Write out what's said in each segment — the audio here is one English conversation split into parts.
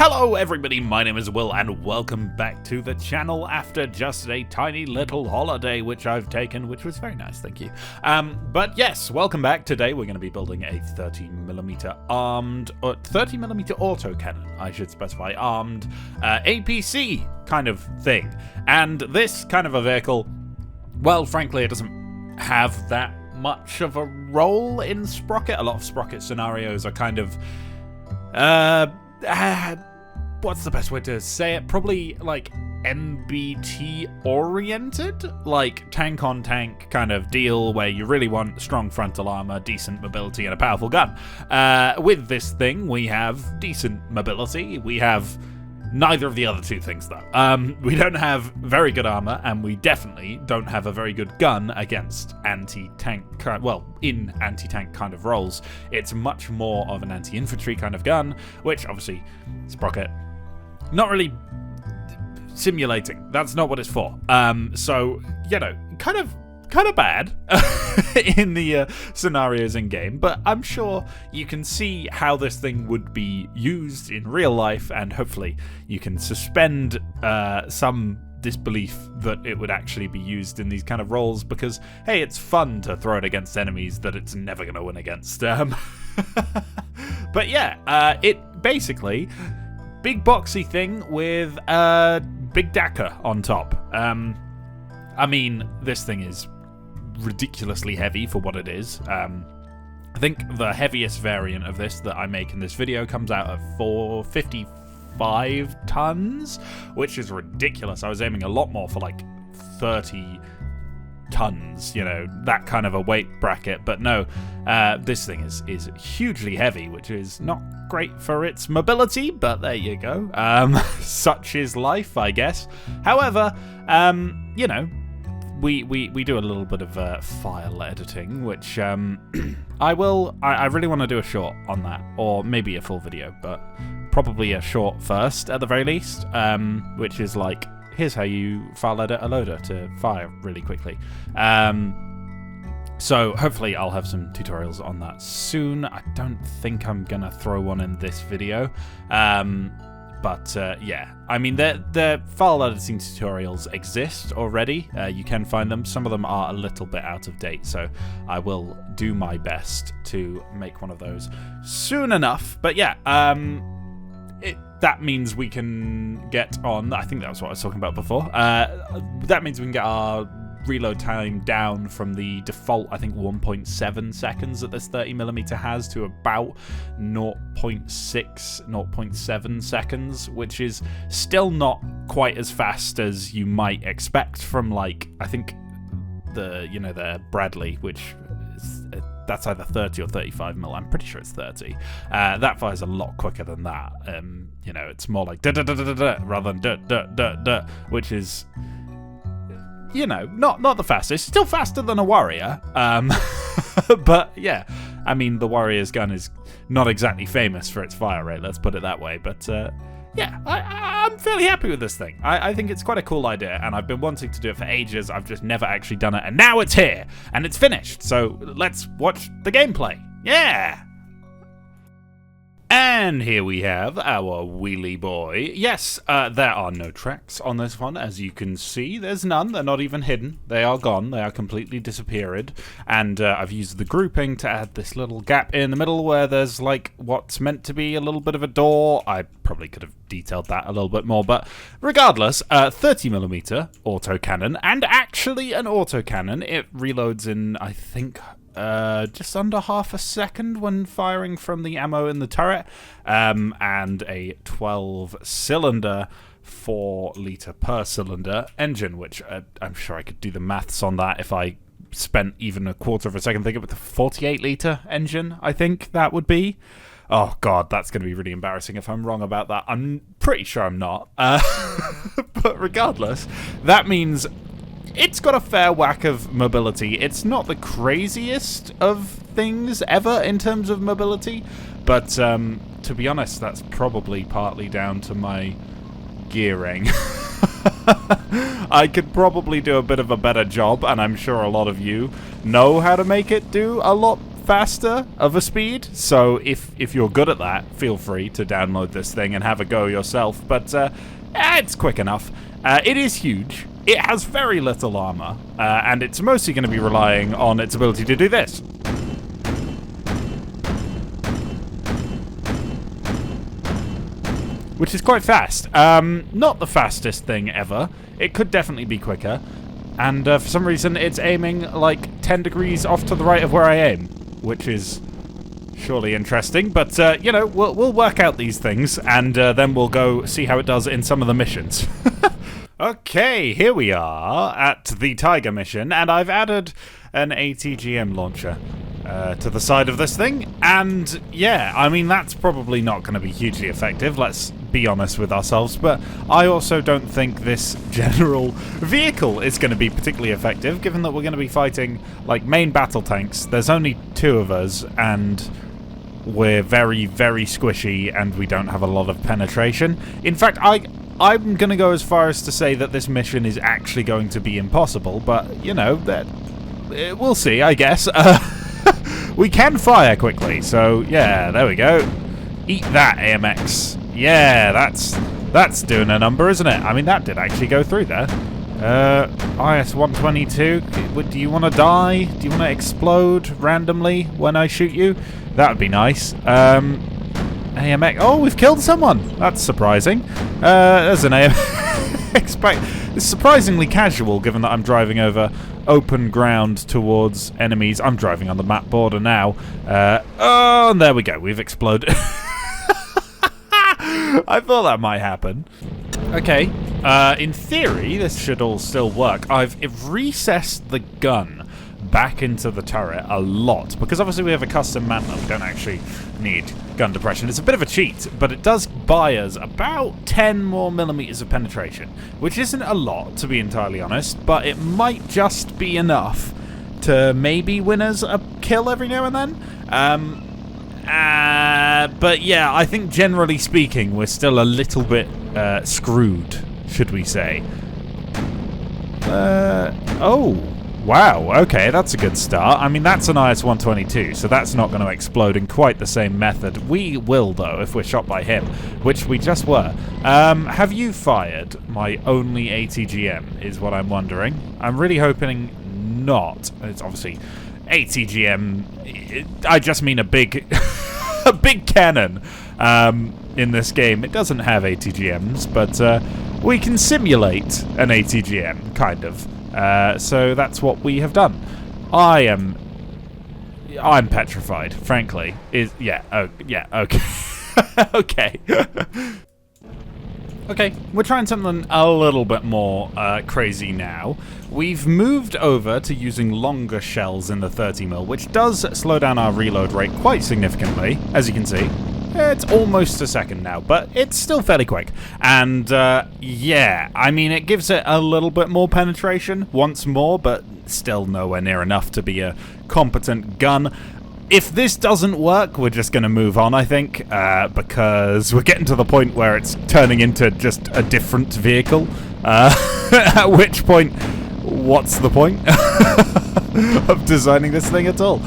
Hello everybody, my name is Will and welcome back to the channel after just a tiny little holiday which I've taken, which was very nice, thank you. But yes, welcome back. Today we're going to be building a 30mm armed, or 30mm autocannon, I should specify, armed APC kind of thing. And this kind of a vehicle, well, frankly, it doesn't have that much of a role in Sprocket. A lot of Sprocket scenarios are kind of, what's the best way to say it? Probably like MBT oriented, like tank on tank kind of deal where you really want strong frontal armor, decent mobility, and a powerful gun. With this thing, we have decent mobility. We have neither of the other two things, though. We don't have very good armor, and we definitely don't have a very good gun against anti-tank, well, in anti-tank kind of roles. It's much more of an anti-infantry kind of gun, which obviously Sprocket not really simulating. That's not what it's for. So, you know, kind of bad in the scenarios in game, but I'm sure you can see how this thing would be used in real life, and hopefully you can suspend some disbelief that it would actually be used in these kind of roles, because hey, it's fun to throw it against enemies that it's never going to win against. But yeah, it basically big boxy thing with a big DACA on top. I mean, this thing is ridiculously heavy for what it is. I think the heaviest variant of this that I make in this video comes out at 455 tons, which is ridiculous. I was aiming a lot more for like 30 tons, you know, that kind of a weight bracket, but no, this thing is hugely heavy, which is not great for its mobility, but there you go. Such is life, I guess. However, you know, we do a little bit of file editing, which I really want to do a short on that, or maybe a full video, but probably a short first at the very least, which is like, here's how you file edit a loader to fire really quickly. So hopefully I'll have some tutorials on that soon. I don't think I'm gonna throw one in this video. But yeah, I mean, the file editing tutorials exist already. You can find them. Some of them are a little bit out of date, so I will do my best to make one of those soon enough. But yeah, that means we can get on, I think that was what I was talking about before. That means we can get our reload time down from the default, I think, 1.7 seconds that this 30mm has to about 0.6, 0.7 seconds, which is still not quite as fast as you might expect from, like, I think the Bradley, which is, that's either 30 or 35mm. I'm pretty sure it's 30. That fires a lot quicker than that. You know, it's more like da da da da da rather than da da da da, which is, you know, not the fastest. Still faster than a Warrior. But yeah, I mean, the Warrior's gun is not exactly famous for its fire rate, let's put it that way. But yeah, I'm fairly happy with this thing. I think it's quite a cool idea, and I've been wanting to do it for ages. I've just never actually done it, and now it's here, and it's finished. So let's watch the gameplay. Yeah! And here we have our wheelie boy. Yes, there are no tracks on this one, as you can see. There's none. They're not even hidden. They are gone. They are completely disappeared. And I've used the grouping to add this little gap in the middle where there's like what's meant to be a little bit of a door. I probably could have detailed that a little bit more, but regardless, 30mm autocannon, and actually an autocannon. It reloads in, I think, just under half a second when firing from the ammo in the turret, and a 12-cylinder 4-litre per cylinder engine, which I'm sure I could do the maths on that if I spent even a quarter of a second thinking with the 48-litre engine, I think that would be. Oh god, that's going to be really embarrassing if I'm wrong about that. I'm pretty sure I'm not. But regardless, that means it's got a fair whack of mobility. It's not the craziest of things ever in terms of mobility, but to be honest, that's probably partly down to my gearing. I could probably do a bit of a better job, and I'm sure a lot of you know how to make it do a lot faster of a speed. So if you're good at that, feel free to download this thing and have a go yourself. But it's quick enough. It is huge. It has very little armor, and it's mostly going to be relying on its ability to do this. Which is quite fast. Not the fastest thing ever. It could definitely be quicker. And for some reason, it's aiming like 10 degrees off to the right of where I aim, which is surely interesting. But, you know, we'll work out these things, and then we'll go see how it does in some of the missions. Okay, here we are at the Tiger mission, and I've added an ATGM launcher to the side of this thing, and yeah, I mean, that's probably not going to be hugely effective, let's be honest with ourselves, but I also don't think this general vehicle is going to be particularly effective, given that we're going to be fighting, like, main battle tanks. There's only 2 of us, and we're very, very squishy, and we don't have a lot of penetration. In fact, I'm going to go as far as to say that this mission is actually going to be impossible, but, you know, we'll see, I guess. We can fire quickly, so, yeah, there we go. Eat that, AMX. Yeah, that's doing a number, isn't it? I mean, that did actually go through there. IS-122, do you want to die? Do you want to explode randomly when I shoot you? That would be nice. AMX. Oh, we've killed someone. That's surprising. There's an AMX. It's surprisingly casual, given that I'm driving over open ground towards enemies. I'm driving on the map border now. Oh, and there we go. We've exploded. I thought that might happen. Okay. In theory, this should all still work. I've recessed the gun back into the turret a lot, because obviously we have a custom mantler. We don't actually need gun depression. It's a bit of a cheat, but it does buy us about 10 more millimeters of penetration, which isn't a lot, to be entirely honest, but it might just be enough to maybe win us a kill every now and then. But yeah, I think generally speaking, we're still a little bit screwed, should we say. Oh, wow, okay, that's a good start. I mean, that's an IS-122, so that's not going to explode in quite the same method. We will, though, if we're shot by him, which we just were. Have you fired my only ATGM, is what I'm wondering. I'm really hoping not. It's obviously ATGM, I just mean a big, a big cannon in this game. It doesn't have ATGMs, but we can simulate an ATGM, kind of. So that's what we have done. I'm petrified, frankly. Okay. Okay. Okay, we're trying something a little bit more crazy now. We've moved over to using longer shells in the 30mm, which does slow down our reload rate quite significantly, as you can see. It's almost a second now, but it's still fairly quick. And, yeah, I mean, it gives it a little bit more penetration once more, but still nowhere near enough to be a competent gun. If this doesn't work, we're just going to move on, I think, because we're getting to the point where it's turning into just a different vehicle. At which point, what's the point of designing this thing at all?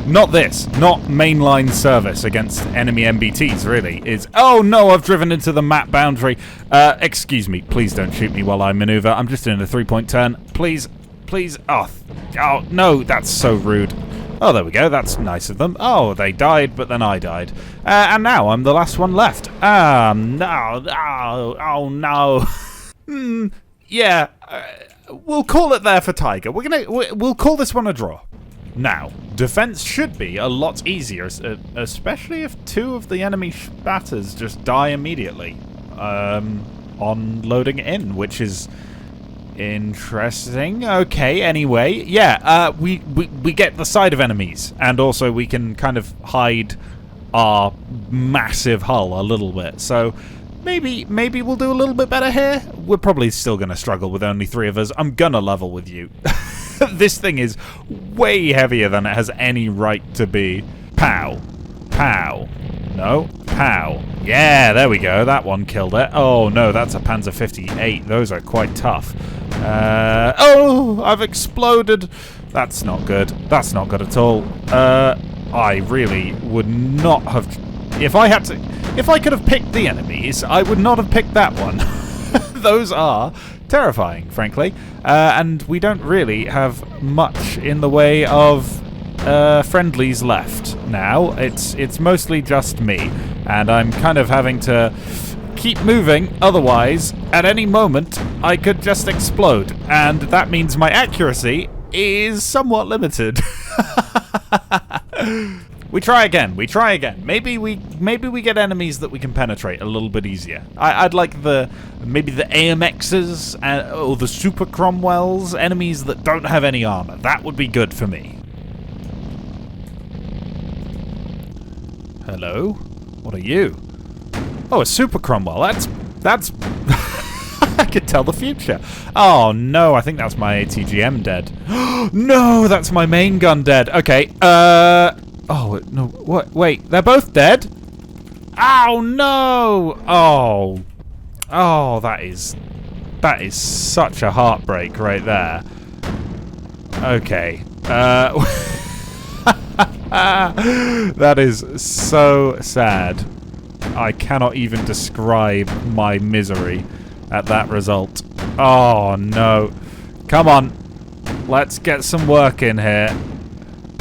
Not this. Not mainline service against enemy MBTs, really. Oh no, I've driven into the map boundary. Excuse me, please don't shoot me while I maneuver. I'm just doing a 3-point turn. Please, please. Oh, no, that's so rude. Oh, there we go. That's nice of them. Oh, they died, but then I died. And now I'm the last one left. No. Oh, no. Yeah. We'll call it there for Tiger. We'll call this one a draw. Now, defense should be a lot easier, especially if 2 of the enemy spatters just die immediately on loading in, which is interesting. Okay, anyway, yeah, we get the side of enemies, and also we can kind of hide our massive hull a little bit. So maybe we'll do a little bit better here. We're probably still going to struggle with only 3 of us. I'm gonna level with you. This thing is way heavier than it has any right to be. Pow. Pow. No. Pow. Yeah, there we go. That one killed it. Oh, no, that's a Panzer 58. Those are quite tough. Oh, I've exploded. That's not good. That's not good at all. I really would not have... If I could have picked the enemies, I would not have picked that one. Those are terrifying, frankly. And we don't really have much in the way of friendlies left now. It's mostly just me. And I'm kind of having to keep moving, otherwise, at any moment, I could just explode. And that means my accuracy is somewhat limited. We try again. Maybe we get enemies that we can penetrate a little bit easier. I'd like maybe the AMXs or the Super Cromwells, enemies that don't have any armor. That would be good for me. Hello? What are you? Oh, a Super Cromwell. That's I could tell the future. Oh no, I think that's my ATGM dead. No, that's my main gun dead. Okay, oh, no, what? Wait, they're both dead? Oh, no! Oh, that is such a heartbreak right there. Okay, that is so sad. I cannot even describe my misery at that result. Oh, no. Come on. Let's get some work in here.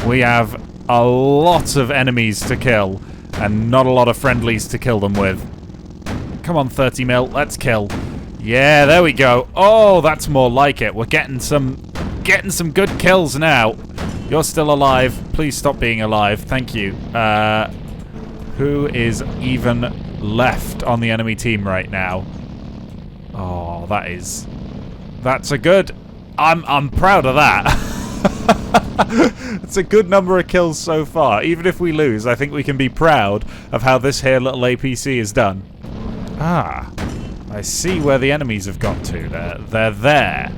We have a lot of enemies to kill and not a lot of friendlies to kill them with. Come on, 30 mil. Let's kill. Yeah, there we go. Oh, that's more like it. We're getting some good kills now. You're still alive. Please stop being alive. Thank you. Who is even left on the enemy team right now? Oh, that's a good... I'm proud of that. It's a good number of kills so far. Even if we lose, I think we can be proud of how this here little APC is done. Ah, I see where the enemies have got to. They're there.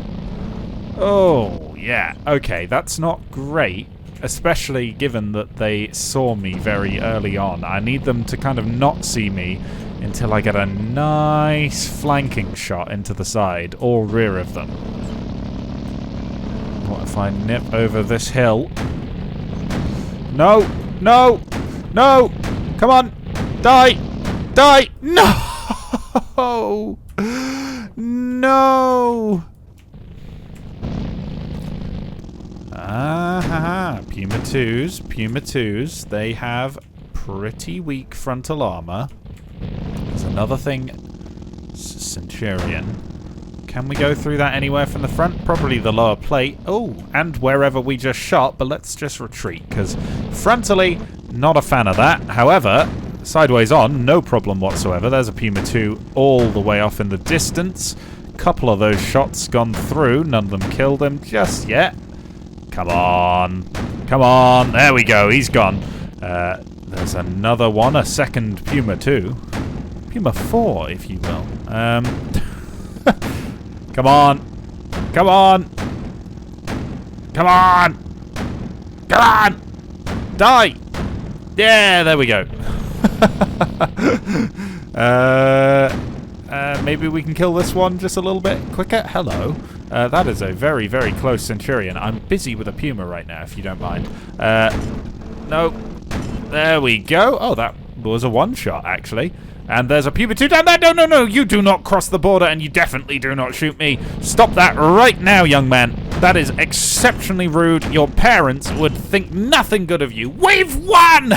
Oh, yeah. Okay, that's not great. Especially given that they saw me very early on. I need them to kind of not see me until I get a nice flanking shot into the side or rear of them. What if I nip over this hill? No! No! No! Come on! Die! Die! No! No! Puma 2s. They have pretty weak frontal armor. There's another thing. Centurion. Can we go through that anywhere from the front? Probably the lower plate. Oh, and wherever we just shot, but let's just retreat, because frontally, not a fan of that. However, sideways on, no problem whatsoever. There's a Puma 2 all the way off in the distance. Couple of those shots gone through. None of them killed him just yet. Come on. Come on. There we go. He's gone. There's another one. A second Puma 2. Puma 4, if you will. Come on. Come on. Come on. Come on. Die. Yeah, there we go. Maybe we can kill this one just a little bit quicker. Hello. That is a very, very close Centurion. I'm busy with a Puma right now, if you don't mind. No. There we go. Oh, that was a one-shot, actually. And there's a Puma 2 down there. No, no, no. You do not cross the border, and you definitely do not shoot me. Stop that right now, young man. That is exceptionally rude. Your parents would think nothing good of you. We've won!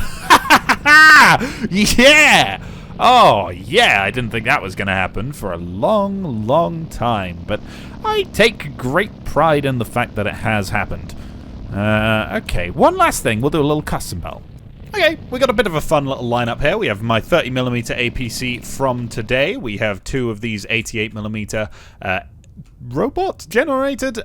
Yeah! Oh, yeah, I didn't think that was going to happen for a long, long time. But I take great pride in the fact that it has happened. Okay, one last thing. We'll do a little custom belt. Okay, we got a bit of a fun little lineup here. We have my 30mm APC from today. We have two of these 88mm robot-generated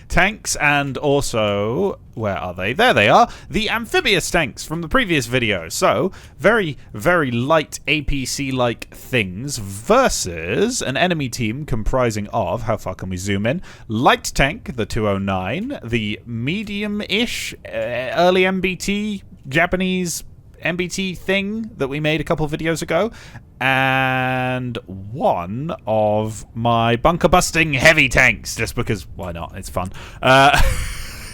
tanks, and also, where are they? There they are, the amphibious tanks from the previous video. So, very, very light APC-like things versus an enemy team comprising of, how far can we zoom in? Light tank, the 209, the medium-ish early MBT, Japanese MBT thing that we made a couple videos ago, and one of my bunker busting heavy tanks, just because why not, it's fun.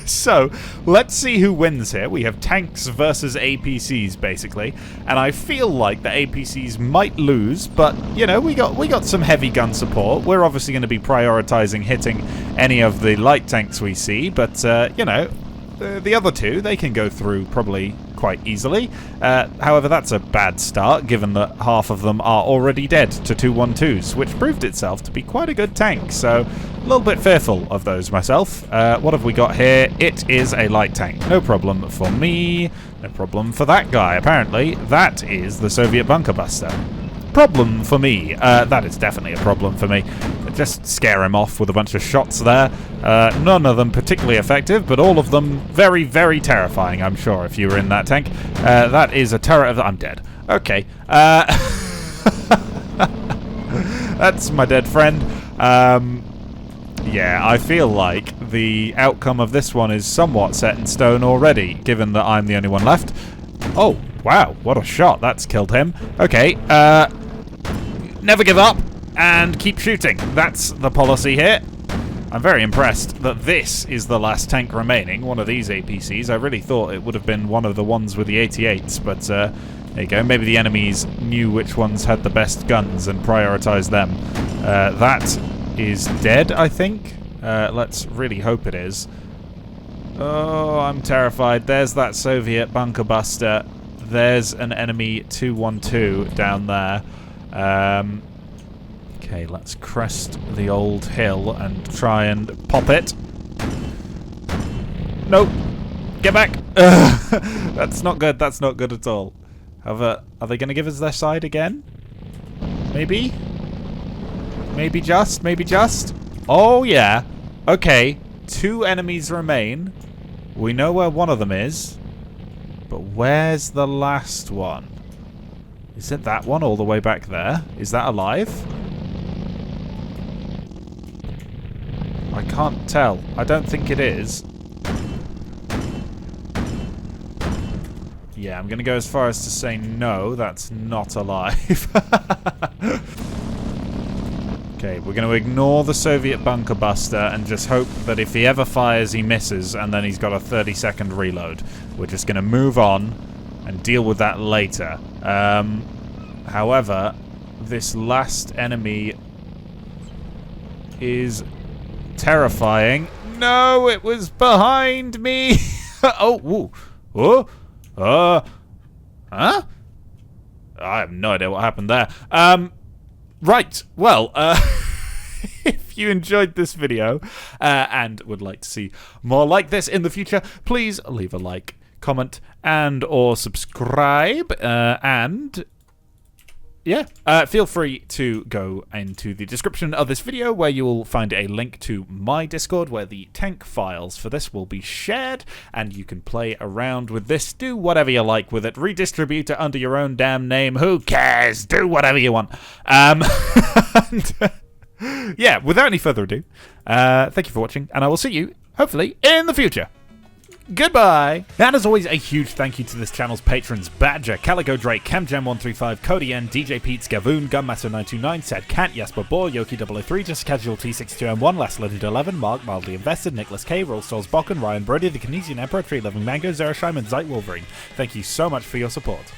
So, let's see who wins here. We have tanks versus APCs, basically. And I feel like the APCs might lose, but, you know, we got some heavy gun support. We're obviously going to be prioritizing hitting any of the light tanks we see, but, you know, the other two, they can go through probably quite easily. However, that's a bad start, given that half of them are already dead to 212s, which proved itself to be quite a good tank, so a little bit fearful of those myself. What have we got here? It is a light tank. No problem for me. No problem for that guy, apparently. That is the Soviet bunker buster. Problem for me. That is definitely a problem for me. Just scare him off with a bunch of shots there. None of them particularly effective, but all of them very, very terrifying, I'm sure, if you were in that tank. That is a terror of... I'm dead. Okay. That's my dead friend. Yeah, I feel like the outcome of this one is somewhat set in stone already, given that I'm the only one left. Oh, wow, what a shot. That's killed him. Okay, never give up and keep shooting. That's the policy here. I'm very impressed that this is the last tank remaining, one of these APCs. I really thought it would have been one of the ones with the 88s, but there you go. Maybe the enemies knew which ones had the best guns and prioritized them. That is dead, I think. Let's really hope it is. Oh, I'm terrified. There's that Soviet bunker buster. There's an enemy 212 down there. Okay, let's crest the old hill and try and pop it. Nope. Get back. That's not good. That's not good at all. However, are they going to give us their side again? Maybe? Maybe just? Maybe just? Oh, yeah. Okay. 2 enemies remain. We know where one of them is. But where's the last one? Is it that one all the way back there? Is that alive? I can't tell. I don't think it is. Yeah, I'm going to go as far as to say no, that's not alive. Okay, we're going to ignore the Soviet bunker buster and just hope that if he ever fires, he misses, and then he's got a 30-second reload. We're just going to move on and deal with that later. However, this last enemy is terrifying. No, it was behind me. Oh, woo. Oh, huh? I have no idea what happened there. Right, well, if you enjoyed this video and would like to see more like this in the future, please leave a like, comment, and or subscribe, and yeah, feel free to go into the description of this video where you will find a link to my Discord where the tank files for this will be shared and you can play around with this, do whatever you like with it, redistribute it under your own damn name, who cares, do whatever you want. And, yeah, without any further ado, thank you for watching and I will see you, hopefully, in the future. Goodbye! And as always, a huge thank you to this channel's patrons: Badger, Calico Drake, CamJam135, Cody N, DJ Pete, Gavoon, Gunmaster929, Said Cat, Jasper Bohr, Yoki003, Just Casual T62M1, Last Loaded 11, Mark, Mildly Invested, Nicholas K, Roll Stolz Bokken, Ryan Brody, The Canesian Emperor, Tree Loving Mango, Zerashime, and Zeit Wolverine. Thank you so much for your support.